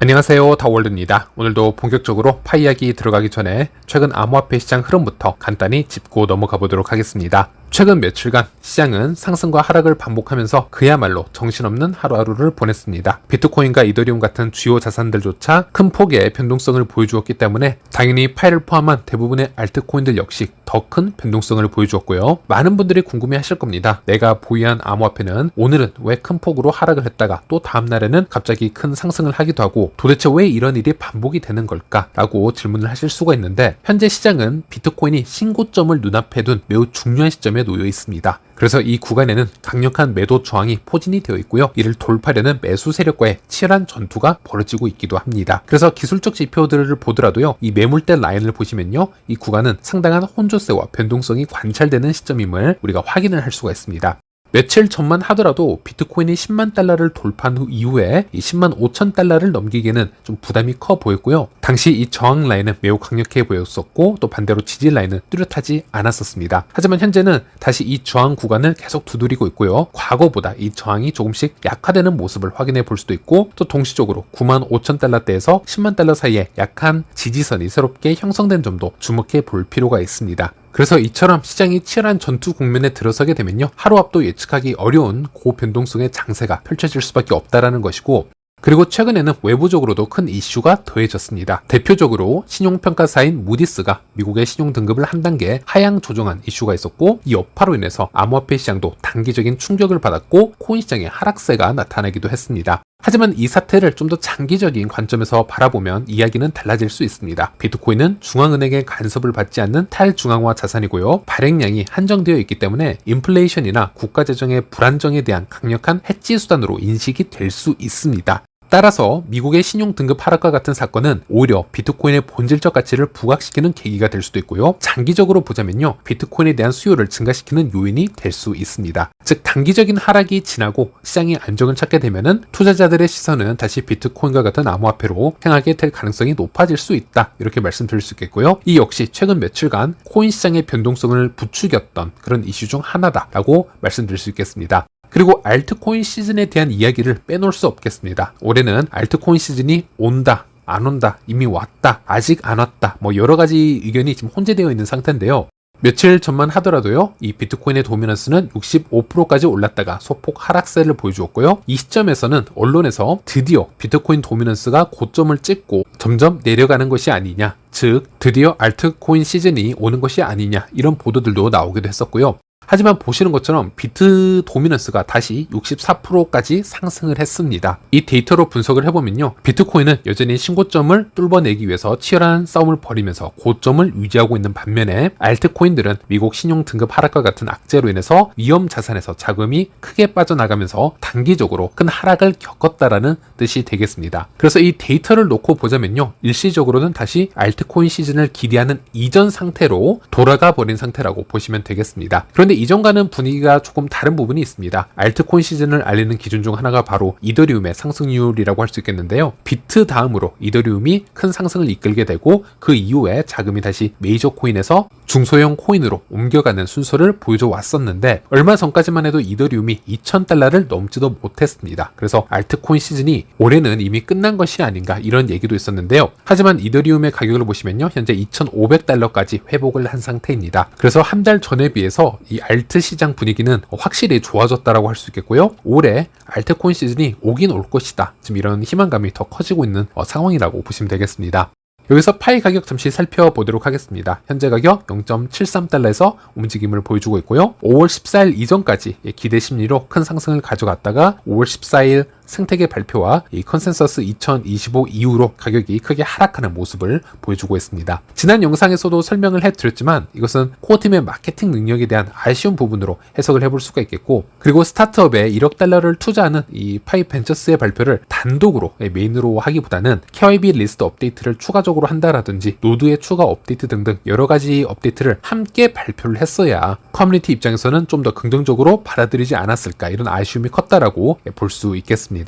안녕하세요, 다월드입니다. 오늘도 본격적으로 파 이야기 들어가기 전에 최근 암호화폐 시장 흐름부터 간단히 짚고 넘어가 보도록 하겠습니다. 최근 며칠간 시장은 상승과 하락을 반복하면서 그야말로 정신없는 하루하루를 보냈습니다. 비트코인과 이더리움 같은 주요 자산들조차 큰 폭의 변동성을 보여주었기 때문에 당연히 파이를 포함한 대부분의 알트코인들 역시 더 큰 변동성을 보여주었고요. 많은 분들이 궁금해하실 겁니다. 내가 보유한 암호화폐는 오늘은 왜 큰 폭으로 하락을 했다가 또 다음날에는 갑자기 큰 상승을 하기도 하고 도대체 왜 이런 일이 반복이 되는 걸까? 라고 질문을 하실 수가 있는데 현재 시장은 비트코인이 신고점을 눈앞에 둔 매우 중요한 시점에 놓여 있습니다. 그래서 이 구간에는 강력한 매도 저항이 포진이 되어 있고요. 이를 돌파하려는 매수 세력과의 치열한 전투가 벌어지고 있기도 합니다. 그래서 기술적 지표들을 보더라도요. 이 매물대 라인을 보시면요. 이 구간은 상당한 혼조세와 변동성이 관찰되는 시점임을 우리가 확인을 할 수가 있습니다. 며칠 전만 하더라도 비트코인이 10만 달러를 돌파한 후 이후에 이 10만 5천 달러를 넘기기에는 좀 부담이 커 보였고요. 당시 이 저항 라인은 매우 강력해 보였었고 또 반대로 지지 라인은 뚜렷하지 않았었습니다. 하지만 현재는 다시 이 저항 구간을 계속 두드리고 있고요. 과거보다 이 저항이 조금씩 약화되는 모습을 확인해 볼 수도 있고 또 동시적으로 9만 5천 달러대에서 10만 달러 사이에 약한 지지선이 새롭게 형성된 점도 주목해 볼 필요가 있습니다. 그래서 이처럼 시장이 치열한 전투 국면에 들어서게 되면요. 하루 앞도 예측하기 어려운 고변동성의 장세가 펼쳐질 수밖에 없다라는 것이고 그리고 최근에는 외부적으로도 큰 이슈가 더해졌습니다. 대표적으로 신용평가사인 무디스가 미국의 신용등급을 한 단계 하향 조정한 이슈가 있었고 이 여파로 인해서 암호화폐 시장도 단기적인 충격을 받았고 코인 시장의 하락세가 나타나기도 했습니다. 하지만 이 사태를 좀 더 장기적인 관점에서 바라보면 이야기는 달라질 수 있습니다. 비트코인은 중앙은행의 간섭을 받지 않는 탈중앙화 자산이고요. 발행량이 한정되어 있기 때문에 인플레이션이나 국가재정의 불안정에 대한 강력한 해지 수단으로 인식이 될 수 있습니다. 따라서 미국의 신용등급 하락과 같은 사건은 오히려 비트코인의 본질적 가치를 부각시키는 계기가 될 수도 있고요. 장기적으로 보자면요. 비트코인에 대한 수요를 증가시키는 요인이 될 수 있습니다. 즉 단기적인 하락이 지나고 시장이 안정을 찾게 되면은 투자자들의 시선은 다시 비트코인과 같은 암호화폐로 향하게 될 가능성이 높아질 수 있다. 이렇게 말씀드릴 수 있겠고요. 이 역시 최근 며칠간 코인 시장의 변동성을 부추겼던 그런 이슈 중 하나다라고 말씀드릴 수 있겠습니다. 그리고 알트코인 시즌에 대한 이야기를 빼놓을 수 없겠습니다. 올해는 알트코인 시즌이 온다, 안 온다, 이미 왔다, 아직 안 왔다, 여러 가지 의견이 지금 혼재되어 있는 상태인데요. 며칠 전만 하더라도요, 이 비트코인의 도미넌스는 65%까지 올랐다가 소폭 하락세를 보여주었고요. 이 시점에서는 언론에서 드디어 비트코인 도미넌스가 고점을 찍고 점점 내려가는 것이 아니냐, 즉 드디어 알트코인 시즌이 오는 것이 아니냐 이런 보도들도 나오기도 했었고요. 하지만 보시는 것처럼 비트 도미넌스가 다시 64%까지 상승을 했습니다. 이 데이터로 분석을 해보면요. 비트코인은 여전히 신고점을 뚫어내기 위해서 치열한 싸움을 벌이면서 고점을 유지하고 있는 반면에 알트코인들은 미국 신용 등급 하락과 같은 악재로 인해서 위험 자산에서 자금이 크게 빠져나가면서 단기적으로 큰 하락을 겪었다라는 뜻이 되겠습니다. 그래서 이 데이터를 놓고 보자면요. 일시적으로는 다시 알트코인 시즌을 기대하는 이전 상태로 돌아가 버린 상태라고 보시면 되겠습니다. 그런데 이전과는 분위기가 조금 다른 부분이 있습니다. 알트코인 시즌을 알리는 기준 중 하나가 바로 이더리움의 상승률이라고 할 수 있겠는데요. 비트 다음으로 이더리움이 큰 상승을 이끌게 되고 그 이후에 자금이 다시 메이저 코인에서 중소형 코인으로 옮겨가는 순서를 보여줘 왔었는데 얼마 전까지만 해도 이더리움이 2,000달러를 넘지도 못했습니다. 그래서 알트코인 시즌이 올해는 이미 끝난 것이 아닌가 이런 얘기도 있었는데요. 하지만 이더리움의 가격을 보시면요. 현재 2,500달러까지 회복을 한 상태입니다. 그래서 한 달 전에 비해서 이 알트 시장 분위기는 확실히 좋아졌다라고 할 수 있겠고요. 올해 알트코인 시즌이 오긴 올 것이다. 지금 이런 희망감이 더 커지고 있는 상황이라고 보시면 되겠습니다. 여기서 파이 가격 잠시 살펴보도록 하겠습니다. 현재 가격 0.73달러에서 움직임을 보여주고 있고요. 5월 14일 이전까지 기대 심리로 큰 상승을 가져갔다가 5월 14일 생태계 발표와 이 컨센서스 2025 이후로 가격이 크게 하락하는 모습을 보여주고 있습니다. 지난 영상에서도 설명을 해드렸지만 이것은 코어팀의 마케팅 능력에 대한 아쉬운 부분으로 해석을 해볼 수가 있겠고 그리고 스타트업에 1억 달러를 투자하는 이 파이 벤처스의 발표를 단독으로 메인으로 하기보다는 KYB 리스트 업데이트를 추가적으로 한다라든지 노드의 추가 업데이트 등등 여러 가지 업데이트를 함께 발표를 했어야 커뮤니티 입장에서는 좀 더 긍정적으로 받아들이지 않았을까 이런 아쉬움이 컸다라고 볼 수 있겠습니다.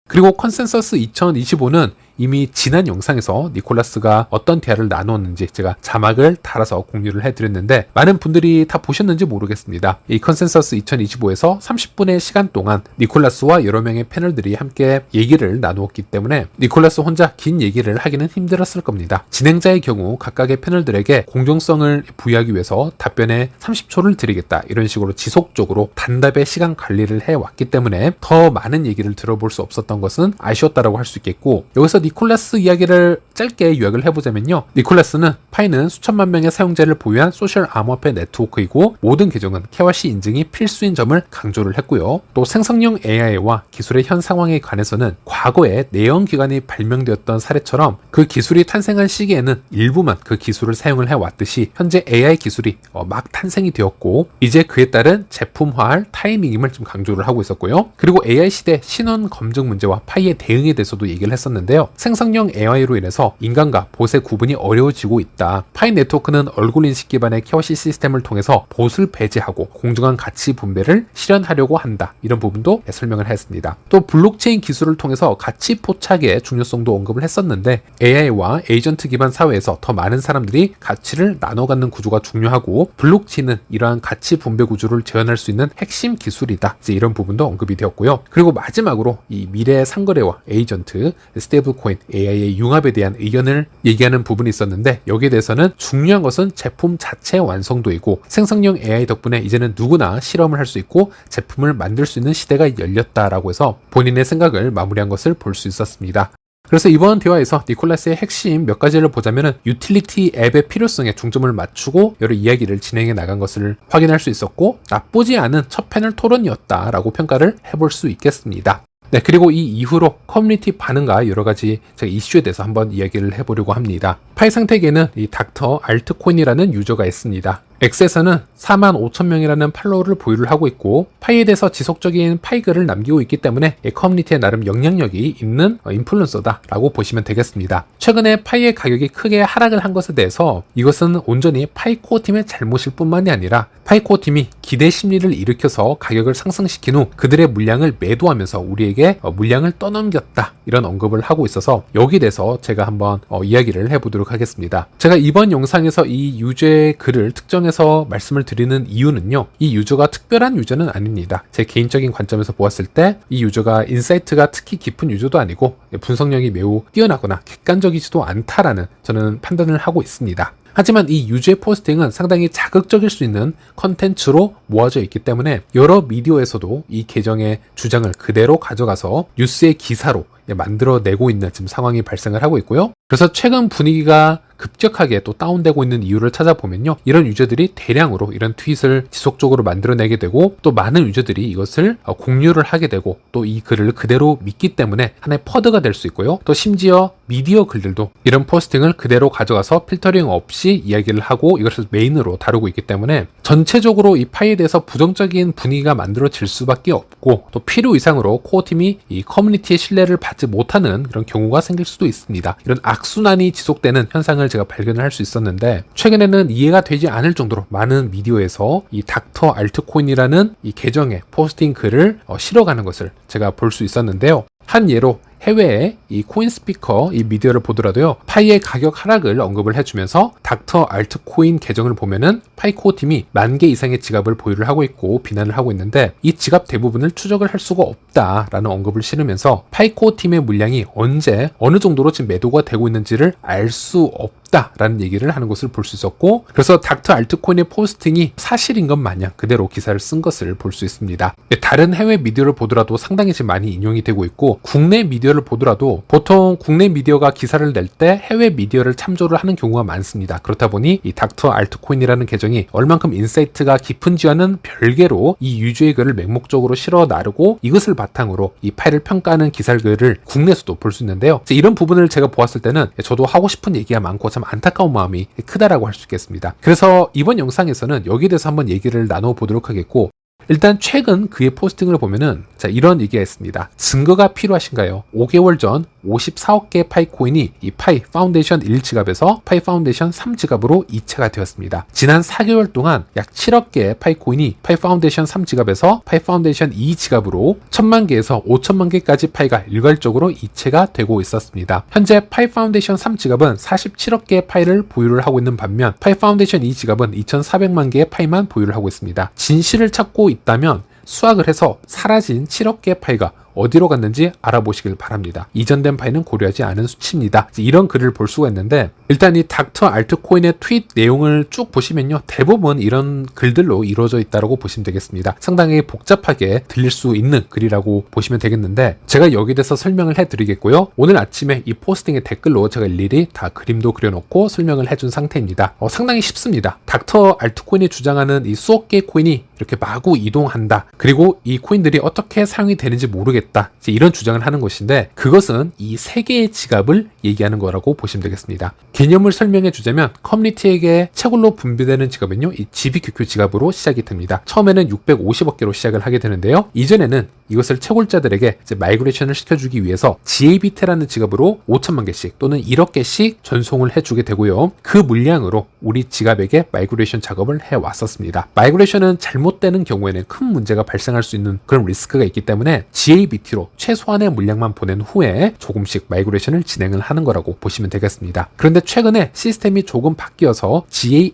그리고 컨센서스 2025는 이미 지난 영상에서 니콜라스가 어떤 대화를 나누었는지 제가 자막을 달아서 공유를 해드렸는데 많은 분들이 다 보셨는지 모르겠습니다. 이 컨센서스 2025에서 30분의 시간 동안 니콜라스와 여러 명의 패널들이 함께 얘기를 나누었기 때문에 니콜라스 혼자 긴 얘기를 하기는 힘들었을 겁니다. 진행자의 경우 각각의 패널들에게 공정성을 부여하기 위해서 답변에 30초를 드리겠다 이런 식으로 지속적으로 단답의 시간 관리를 해왔기 때문에 더 많은 얘기를 들어볼 수 없었던 것은 아쉬웠다라고 할 수 있겠고, 여기서 니콜라스 이야기를 짧게 요약을 해보자면요, 니콜라스는 파이는 수천만 명의 사용자를 보유한 소셜 암호화폐 네트워크이고 모든 계정은 KYC 인증이 필수인 점을 강조를 했고요. 또 생성형 AI와 기술의 현 상황에 관해서는 과거에 내연기관이 발명되었던 사례처럼 그 기술이 탄생한 시기에는 일부만 그 기술을 사용을 해왔듯이 현재 AI 기술이 막 탄생이 되었고 이제 그에 따른 제품화할 타이밍임을 좀 강조를 하고 있었고요. 그리고 AI 시대 신원 검증 문제와 파이의 대응에 대해서도 얘기를 했었는데요. 생성형 AI로 인해서 인간과 봇의 구분이 어려워지고 있다. 파이 네트워크는 얼굴 인식 기반의 KYC 시스템을 통해서 봇을 배제하고 공정한 가치 분배를 실현하려고 한다. 이런 부분도 설명을 했습니다. 또 블록체인 기술을 통해서 가치 포착의 중요성도 언급을 했었는데 AI와 에이전트 기반 사회에서 더 많은 사람들이 가치를 나눠 갖는 구조가 중요하고 블록체인은 이러한 가치 분배 구조를 재현할 수 있는 핵심 기술이다. 이제 이런 부분도 언급이 되었고요. 그리고 마지막으로 이 미래의 상거래와 에이전트, 스테이블 코인, AI의 융합에 대한 의견을 얘기하는 부분이 있었는데 여기에 대해서는 중요한 것은 제품 자체 완성도이고 생성형 AI 덕분에 이제는 누구나 실험을 할 수 있고 제품을 만들 수 있는 시대가 열렸다라고 해서 본인의 생각을 마무리한 것을 볼 수 있었습니다. 그래서 이번 대화에서 니콜라스의 핵심 몇 가지를 보자면은 유틸리티 앱의 필요성에 중점을 맞추고 여러 이야기를 진행해 나간 것을 확인할 수 있었고 나쁘지 않은 첫 패널 토론이었다라고 평가를 해볼 수 있겠습니다. 네, 그리고 이 이후로 커뮤니티 반응과 여러 가지 제가 이슈에 대해서 한번 이야기를 해보려고 합니다. 파이 상태계에는 이 닥터 알트코인이라는 유저가 있습니다. X에서는 45,000명이라는 팔로워를 보유를 하고 있고 파이에 대해서 지속적인 파이 글을 남기고 있기 때문에 커뮤니티에 나름 영향력이 있는 인플루언서다라고 보시면 되겠습니다. 최근에 파이의 가격이 크게 하락을 한 것에 대해서 이것은 온전히 파이 코어 팀의 잘못일 뿐만이 아니라 파이 코어 팀이 기대 심리를 일으켜서 가격을 상승시킨 후 그들의 물량을 매도하면서 우리에게 물량을 떠넘겼다 이런 언급을 하고 있어서 여기에 대해서 제가 한번 이야기를 해보도록 하겠습니다. 제가 이번 영상에서 이 유저의 글을 특정해서 말씀을 드리는 이유는요, 이 유저가 특별한 유저는 아닙니다. 제 개인적인 관점에서 보았을 때 이 유저가 인사이트가 특히 깊은 유저도 아니고 분석력이 매우 뛰어나거나 객관적이지도 않다라는 저는 판단을 하고 있습니다. 하지만 이 유저의 포스팅은 상당히 자극적일 수 있는 컨텐츠로 모아져 있기 때문에 여러 미디어에서도 이 계정의 주장을 그대로 가져가서 뉴스의 기사로 만들어내고 있는 지금 상황이 발생을 하고 있고요. 그래서 최근 분위기가 급격하게 또 다운되고 있는 이유를 찾아보면요, 이런 유저들이 대량으로 이런 트윗을 지속적으로 만들어내게 되고 또 많은 유저들이 이것을 공유를 하게 되고 또 이 글을 그대로 믿기 때문에 하나의 퍼드가 될 수 있고요. 또 심지어 미디어 글들도 이런 포스팅을 그대로 가져가서 필터링 없이 이야기를 하고 이것을 메인으로 다루고 있기 때문에 전체적으로 이 파이에 대해서 부정적인 분위기가 만들어질 수밖에 없고 또 필요 이상으로 코어팀이 이 커뮤니티의 신뢰를 받지 못하는 그런 경우가 생길 수도 있습니다. 이런 악순환이 지속되는 현상을 제가 발견을 할 수 있었는데 최근에는 이해가 되지 않을 정도로 많은 미디어에서 이 닥터 알트코인이라는 이 계정의 포스팅 글을 실어가는 것을 제가 볼 수 있었는데요. 한 예로 해외의 이 코인스피커 이 미디어를 보더라도요, 파이의 가격 하락을 언급을 해주면서 닥터 알트코인 계정을 보면은 파이코어 팀이 10,000개 이상의 지갑을 보유를 하고 있고 비난을 하고 있는데 이 지갑 대부분을 추적을 할 수가 없다라는 언급을 실으면서 파이코어 팀의 물량이 언제 어느 정도로 지금 매도가 되고 있는지를 알 수 없다라는 얘기를 하는 것을 볼 수 있었고, 그래서 닥터 알트코인의 포스팅이 사실인 것 마냥 그대로 기사를 쓴 것을 볼 수 있습니다. 다른 해외 미디어를 보더라도 상당히 지금 많이 인용이 되고 있고 국내 미디어를 보더라도 보통 국내 미디어가 기사를 낼 때 해외 미디어를 참조를 하는 경우가 많습니다. 그렇다 보니 이 닥터 알트코인이라는 계정이 얼만큼 인사이트가 깊은지와는 별개로 이 유저의 글을 맹목적으로 실어 나르고 이것을 바탕으로 이 파일을 평가하는 기사글을 국내에서도 볼 수 있는데요. 이런 부분을 제가 보았을 때는 저도 하고 싶은 얘기가 많고 참 안타까운 마음이 크다라고 할 수 있겠습니다. 그래서 이번 영상에서는 여기에 대해서 한번 얘기를 나눠보도록 하겠고, 일단 최근 그의 포스팅을 보면은 이런 얘기가 있습니다. 증거가 필요하신가요? 5개월 전 54억 개의 파이 코인이 이 파이 파운데이션 1지갑에서 파이 파운데이션 3지갑으로 이체가 되었습니다. 지난 4개월 동안 약 7억 개의 파이 코인이 파이 파운데이션 3지갑에서 파이 파운데이션 2지갑으로 1000만 개에서 5천만 개까지 파이가 일괄적으로 이체가 되고 있었습니다. 현재 파이 파운데이션 3지갑은 47억 개의 파이를 보유를 하고 있는 반면 파이 파운데이션 2지갑은 2400만 개의 파이만 보유를 하고 있습니다. 진실을 찾고 있다면 수확을 해서 사라진 7억 개의 파이가 어디로 갔는지 알아보시길 바랍니다. 이전된 파이는 고려하지 않은 수치입니다. 이런 글을 볼 수가 있는데 일단 이 닥터 알트코인의 트윗 내용을 쭉 보시면요. 대부분 이런 글들로 이루어져 있다고 보시면 되겠습니다. 상당히 복잡하게 들릴 수 있는 글이라고 보시면 되겠는데 제가 여기에 대해서 설명을 해드리겠고요. 오늘 아침에 이 포스팅의 댓글로 제가 일일이 다 그림도 그려놓고 설명을 해준 상태입니다. 상당히 쉽습니다. 닥터 알트코인이 주장하는 이 수억 개의 코인이 이렇게 마구 이동한다. 그리고 이 코인들이 어떻게 사용이 되는지 모르겠다. 이제 이런 주장을 하는 것인데 그것은 이 세 개의 지갑을 얘기하는 거라고 보시면 되겠습니다. 개념을 설명해 주자면 커뮤니티에게 채굴로 분배되는 지갑은요. 이 GBQQ 지갑으로 시작이 됩니다. 처음에는 650억 개로 시작을 하게 되는데요. 이전에는 이것을 채굴자들에게 이제 마이그레이션을 시켜주기 위해서 GABT라는 지갑으로 5천만 개씩 또는 1억 개씩 전송을 해주게 되고요. 그 물량으로 우리 지갑에게 마이그레이션 작업을 해왔었습니다. 마이그레이션은 잘못되는 경우에는 큰 문제가 발생할 수 있는 그런 리스크가 있기 때문에 GABT로 최소한의 물량만 보낸 후에 조금씩 마이그레이션을 진행을 하는 거라고 보시면 되겠습니다. 그런데 최근에 시스템이 조금 바뀌어서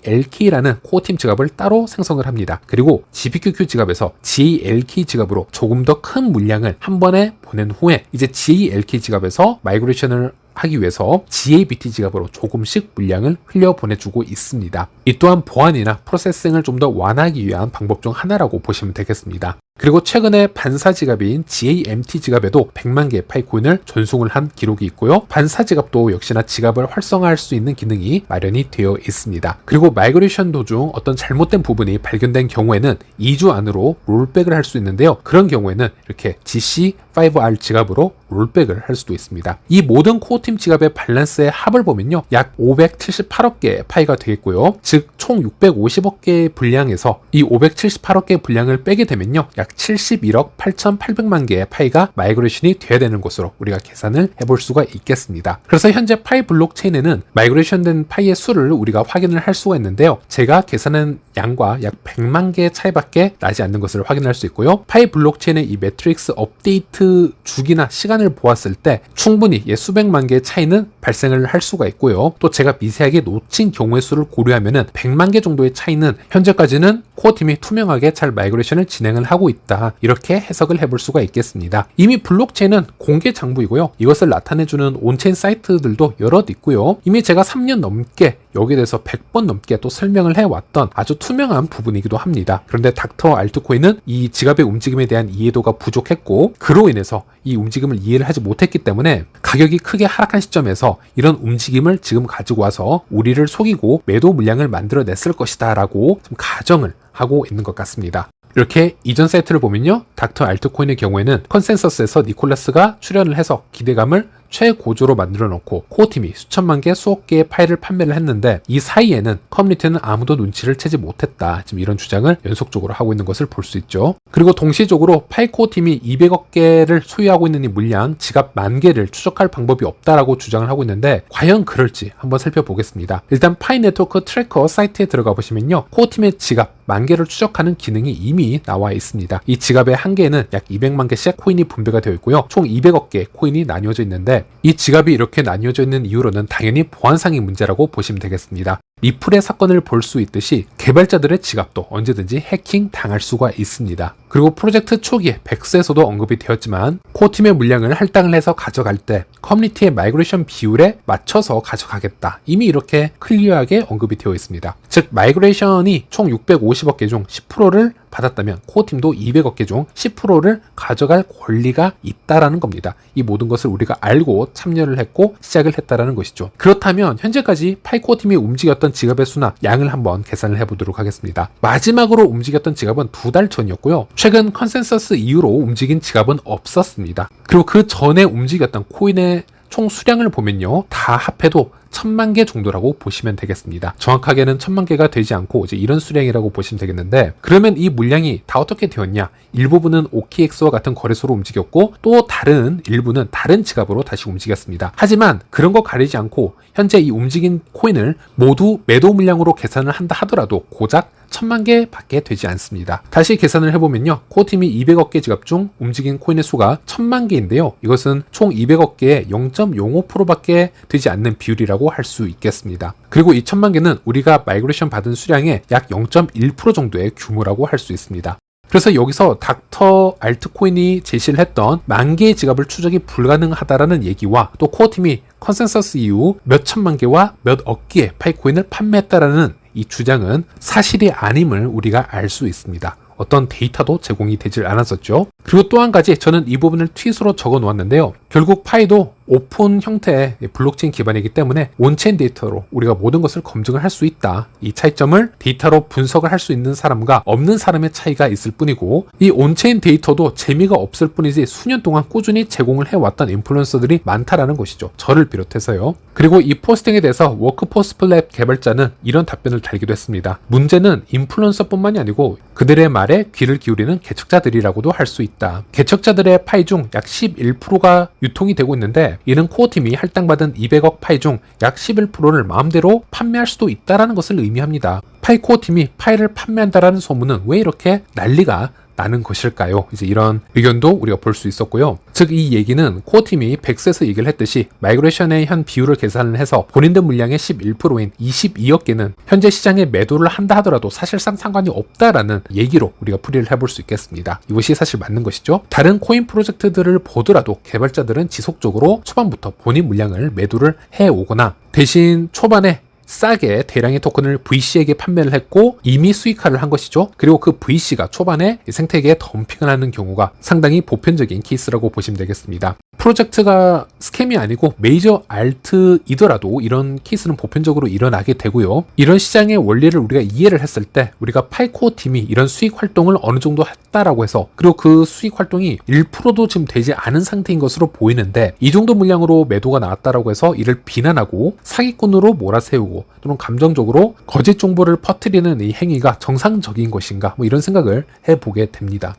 GALK라는 코어팀 지갑을 따로 생성을 합니다. 그리고 GBQQ 지갑에서 GALK 지갑으로 조금 더 큰 물량을 한 번에 보낸 후에 이제 GALK 지갑에서 마이그레이션을 하기 위해서 GABT 지갑으로 조금씩 물량을 흘려보내주고 있습니다. 이 또한 보안이나 프로세싱을 좀 더 완화하기 위한 방법 중 하나라고 보시면 되겠습니다. 그리고 최근에 반사 지갑인 GAMT 지갑에도 100만 개의 파이코인을 전송을 한 기록이 있고요. 반사 지갑도 역시나 지갑을 활성화할 수 있는 기능이 마련이 되어 있습니다. 그리고 마이그레이션 도중 어떤 잘못된 부분이 발견된 경우에는 2주 안으로 롤백을 할 수 있는데요. 그런 경우에는 이렇게 GC5R 지갑으로 롤백을 할 수도 있습니다. 이 모든 코어팀 지갑의 밸런스의 합을 보면요. 약 578억 개의 파이가 되겠고요. 즉 총 650억 개의 분량에서 이 578억 개의 분량을 빼게 되면요. 약 71억 8,800만 개의 파이가 마이그레이션이 돼야 되는 것으로 우리가 계산을 해볼 수가 있겠습니다. 그래서 현재 파이 블록체인에는 마이그레이션 된 파이의 수를 우리가 확인을 할 수가 있는데요. 제가 계산한 양과 약 100만 개의 차이밖에 나지 않는 것을 확인할 수 있고요. 파이 블록체인의 이 매트릭스 업데이트 주기나 시간을 보았을 때 충분히 수백만 개의 차이는 발생을 할 수가 있고요. 또 제가 미세하게 놓친 경우의 수를 고려하면은 100만 개 정도의 차이는 현재까지는 코어팀이 투명하게 잘 마이그레이션을 진행을 하고 있다. 이렇게 해석을 해볼 수가 있겠습니다. 이미 블록체인은 공개 장부이고요. 이것을 나타내주는 온체인 사이트들도 여럿 있고요. 이미 제가 3년 넘게 여기에 대해서 100번 넘게 또 설명을 해왔던 아주 투명한 부분이기도 합니다. 그런데 닥터 알트코인은 이 지갑의 움직임에 대한 이해도가 부족했고 그로 인해서 이 움직임을 이해를 하지 못했기 때문에 가격이 크게 하락한 시점에서 이런 움직임을 지금 가지고 와서 우리를 속이고 매도 물량을 만들어냈을 것이다 라고 좀 가정을 하고 있는 것 같습니다. 이렇게 이전 사이트를 보면요. 닥터 알트코인의 경우에는 컨센서스에서 니콜라스가 출연을 해서 기대감을 최고조로 만들어 놓고 코어팀이 수천만 개, 수억 개의 파일을 판매를 했는데 이 사이에는 커뮤니티는 아무도 눈치를 채지 못했다. 지금 이런 주장을 연속적으로 하고 있는 것을 볼 수 있죠. 그리고 동시적으로 파이 코어팀이 200억 개를 소유하고 있는 이 물량, 지갑 10,000개를 추적할 방법이 없다라고 주장을 하고 있는데 과연 그럴지 한번 살펴보겠습니다. 일단 파이 네트워크 트래커 사이트에 들어가 보시면요. 코어팀의 지갑 10,000개를 추적하는 기능이 이미 나와 있습니다. 이 지갑의 한 개에는 약 200만 개씩 코인이 분배가 되어 있고요. 총 200억 개의 코인이 나뉘어져 있는데 이 지갑이 이렇게 나뉘어져 있는 이유로는 당연히 보안상의 문제라고 보시면 되겠습니다. 리플의 사건을 볼 수 있듯이 개발자들의 지갑도 언제든지 해킹 당할 수가 있습니다. 그리고 프로젝트 초기에 백스에서도 언급이 되었지만 코어팀의 물량을 할당을 해서 가져갈 때 커뮤니티의 마이그레이션 비율에 맞춰서 가져가겠다. 이미 이렇게 클리어하게 언급이 되어 있습니다. 즉 마이그레이션이 총 650억 개 중 10%를 받았다면 코어팀도 200억 개 중 10%를 가져갈 권리가 있다라는 겁니다. 이 모든 것을 우리가 알고 참여를 했고 시작을 했다라는 것이죠. 그렇다면 현재까지 파이코어팀이 움직였던 지갑의 수나 양을 한번 계산을 해보도록 하겠습니다. 마지막으로 움직였던 지갑은 2달 전이었고요. 최근 컨센서스 이후로 움직인 지갑은 없었습니다. 그리고 그 전에 움직였던 코인의 총 수량을 보면요. 다 합해도 1000만 개 정도라고 보시면 되겠습니다. 정확하게는 1000만 개가 되지 않고 이제 이런 수량이라고 보시면 되겠는데, 그러면 이 물량이 다 어떻게 되었냐? 일부분은 OKX와 같은 거래소로 움직였고 또 다른 일부는 다른 지갑으로 다시 움직였습니다. 하지만 그런 거 가리지 않고 현재 이 움직인 코인을 모두 매도 물량으로 계산을 한다 하더라도 고작 1000만 개 밖에 되지 않습니다. 다시 계산을 해보면요, 코어팀이 200억 개 지갑 중 움직인 코인의 수가 1000만 개인데요, 이것은 총 200억 개의 0.05%밖에 되지 않는 비율이라고 할 수 있겠습니다. 그리고 이 1000만 개는 우리가 마이그레이션 받은 수량의 약 0.1% 정도의 규모라고 할 수 있습니다. 그래서 여기서 닥터 알트코인이 제시를 했던 10,000개의 지갑을 추적이 불가능하다라는 얘기와 또 코어팀이 컨센서스 이후 몇 천만 개와 몇 억 개의 파이코인을 판매했다라는 이 주장은 사실이 아님을 우리가 알 수 있습니다. 어떤 데이터도 제공이 되질 않았었죠. 그리고 또 한 가지, 저는 이 부분을 트윗으로 적어 놓았는데요. 결국 파이도 오픈 형태의 블록체인 기반이기 때문에 온체인 데이터로 우리가 모든 것을 검증을 할 수 있다. 이 차이점을 데이터로 분석을 할 수 있는 사람과 없는 사람의 차이가 있을 뿐이고, 이 온체인 데이터도 재미가 없을 뿐이지 수년 동안 꾸준히 제공을 해왔던 인플루언서들이 많다라는 것이죠. 저를 비롯해서요. 그리고 이 포스팅에 대해서 워크포스 플랩 개발자는 이런 답변을 달기도 했습니다. 문제는 인플루언서뿐만이 아니고 그들의 말에 귀를 기울이는 개척자들이라고도 할 수 있다. 개척자들의 파이 중 약 11%가 유통이 되고 있는데, 이는 코어팀이 할당받은 200억 파이 중 약 11%를 마음대로 판매할 수도 있다는 것을 의미합니다. 파이 코어팀이 파이를 판매한다라는 소문은 왜 이렇게 난리가 나는 것일까요? 이제 이런 의견도 우리가 볼 수 있었고요. 즉 이 얘기는 코어팀이 백스에서 얘기를 했듯이 마이그레이션의 현 비율을 계산을 해서 본인들 물량의 11%인 22억 개는 현재 시장에 매도를 한다 하더라도 사실상 상관이 없다라는 얘기로 우리가 풀이를 해볼 수 있겠습니다. 이것이 사실 맞는 것이죠. 다른 코인 프로젝트들을 보더라도 개발자들은 지속적으로 초반부터 본인 물량을 매도를 해오거나 대신 초반에 싸게 대량의 토큰을 VC에게 판매를 했고 이미 수익화를 한 것이죠. 그리고 그 VC가 초반에 생태계에 덤핑을 하는 경우가 상당히 보편적인 케이스라고 보시면 되겠습니다. 프로젝트가 스캠이 아니고 메이저 알트이더라도 이런 케이스는 보편적으로 일어나게 되고요. 이런 시장의 원리를 우리가 이해를 했을 때 우리가 파이코어 팀이 이런 수익 활동을 어느 정도 했다라고 해서, 그리고 그 수익 활동이 1%도 지금 되지 않은 상태인 것으로 보이는데, 이 정도 물량으로 매도가 나왔다라고 해서 이를 비난하고 사기꾼으로 몰아세우고 또는 감정적으로 거짓 정보를 퍼뜨리는 이 행위가 정상적인 것인가, 뭐 이런 생각을 해보게 됩니다.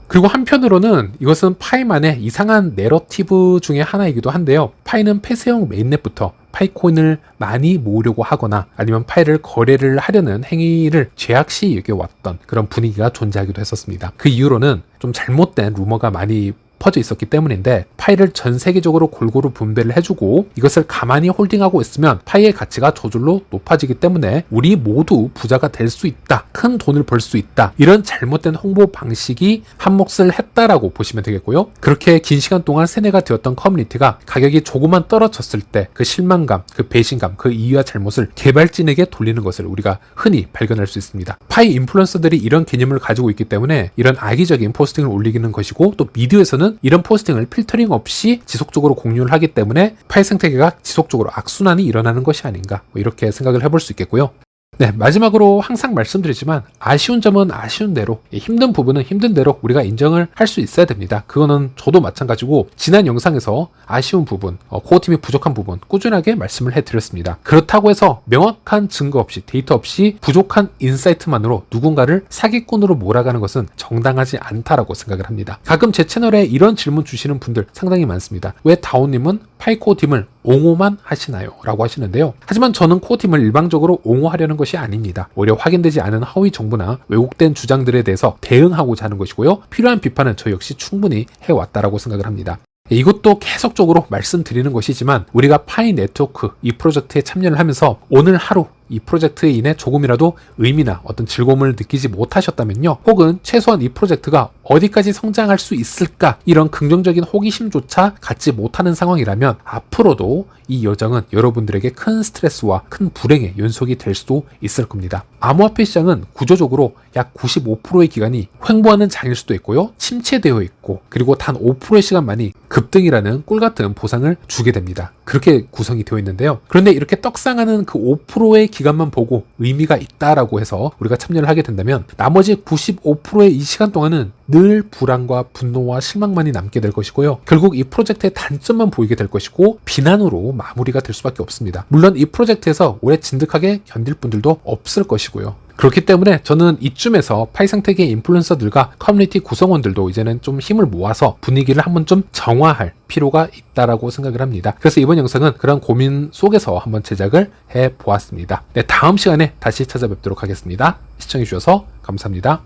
그리고 한편으로는 이것은 파이만의 이상한 내러티브 중에 하나이기도 한데요. 파이는 폐쇄형 메인넷부터 파이코인을 많이 모으려고 하거나 아니면 파이를 거래를 하려는 행위를 죄악시 여겨왔던 그런 분위기가 존재하기도 했었습니다. 그 이후로는 좀 잘못된 루머가 많이 퍼져 있었기 때문인데, 파이를 전 세계적으로 골고루 분배를 해주고 이것을 가만히 홀딩하고 있으면 파이의 가치가 저절로 높아지기 때문에 우리 모두 부자가 될 수 있다, 큰 돈을 벌 수 있다, 이런 잘못된 홍보 방식이 한몫을 했다라고 보시면 되겠고요. 그렇게 긴 시간 동안 세뇌가 되었던 커뮤니티가 가격이 조금만 떨어졌을 때 그 실망감, 그 배신감, 그 이유와 잘못을 개발진에게 돌리는 것을 우리가 흔히 발견할 수 있습니다. 파이 인플루언서들이 이런 개념을 가지고 있기 때문에 이런 악의적인 포스팅을 올리는 것이고, 또 미디어에서는 이런 포스팅을 필터링 없이 지속적으로 공유를 하기 때문에 파이 생태계가 지속적으로 악순환이 일어나는 것이 아닌가, 뭐 이렇게 생각을 해볼 수 있겠고요. 네, 마지막으로 항상 말씀드리지만 아쉬운 점은 아쉬운 대로, 힘든 부분은 힘든 대로 우리가 인정을 할 수 있어야 됩니다. 그거는 저도 마찬가지고 지난 영상에서 아쉬운 부분, 코어팀이 부족한 부분 꾸준하게 말씀을 해드렸습니다. 그렇다고 해서 명확한 증거 없이, 데이터 없이 부족한 인사이트만으로 누군가를 사기꾼으로 몰아가는 것은 정당하지 않다라고 생각을 합니다. 가끔 제 채널에 이런 질문 주시는 분들 상당히 많습니다. 왜 다온님은 파이코어팀을 옹호만 하시나요? 라고 하시는데요. 하지만 저는 코어팀을 일방적으로 옹호하려는 것이 아닙니다. 오히려 확인되지 않은 허위 정보나 왜곡된 주장들에 대해서 대응하고자 하는 것이고요. 필요한 비판은 저 역시 충분히 해왔다라고 생각을 합니다. 이것도 계속적으로 말씀드리는 것이지만 우리가 파이 네트워크 이 프로젝트에 참여를 하면서 오늘 하루 이 프로젝트에 인해 조금이라도 의미나 어떤 즐거움을 느끼지 못하셨다면요, 혹은 최소한 이 프로젝트가 어디까지 성장할 수 있을까, 이런 긍정적인 호기심조차 갖지 못하는 상황이라면 앞으로도 이 여정은 여러분들에게 큰 스트레스와 큰 불행의 연속이 될 수도 있을 겁니다. 암호화폐 시장은 구조적으로 약 95%의 기간이 횡보하는 장일 수도 있고요, 침체되어 있고, 그리고 단 5%의 시간만이 급등이라는 꿀같은 보상을 주게 됩니다. 그렇게 구성이 되어 있는데요. 그런데 이렇게 떡상하는 그 5%의 기간만 보고 의미가 있다라고 해서 우리가 참여를 하게 된다면 나머지 95%의 이 시간 동안은 늘 불안과 분노와 실망만이 남게 될 것이고요. 결국 이 프로젝트의 단점만 보이게 될 것이고 비난으로 마무리가 될 수밖에 없습니다. 물론 이 프로젝트에서 오래 진득하게 견딜 분들도 없을 것이고요. 그렇기 때문에 저는 이쯤에서 파이 생태계 인플루언서들과 커뮤니티 구성원들도 이제는 좀 힘을 모아서 분위기를 한번 좀 정화할 필요가 있다라고 생각을 합니다. 그래서 이번 영상은 그런 고민 속에서 한번 제작을 해보았습니다. 네, 다음 시간에 다시 찾아뵙도록 하겠습니다. 시청해주셔서 감사합니다.